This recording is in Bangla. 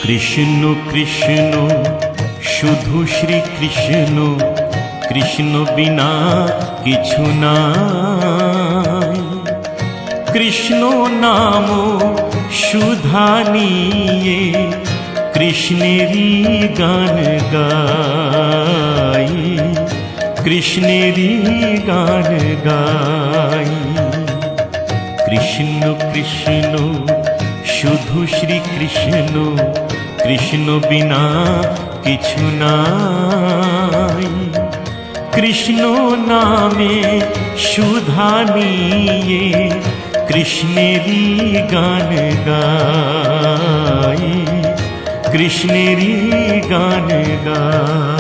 কৃষ্ণ কৃষ্ণ শুধু শ্রী কৃষ্ণ, কৃষ্ণ বিনা কিছু নাই। কৃষ্ণ নাম সুধা নিয়ে কৃষ্ণেরই গান গাই, কৃষ্ণেরই গান গাই। কৃষ্ণ কৃষ্ণ শুধু শ্রী কৃষ্ণ, কৃষ্ণ বিনা কিছু নাই। কৃষ্ণ নামে সুধা নিয়ে কৃষ্ণেরই গান গাই, কৃষ্ণেরই গান গাই।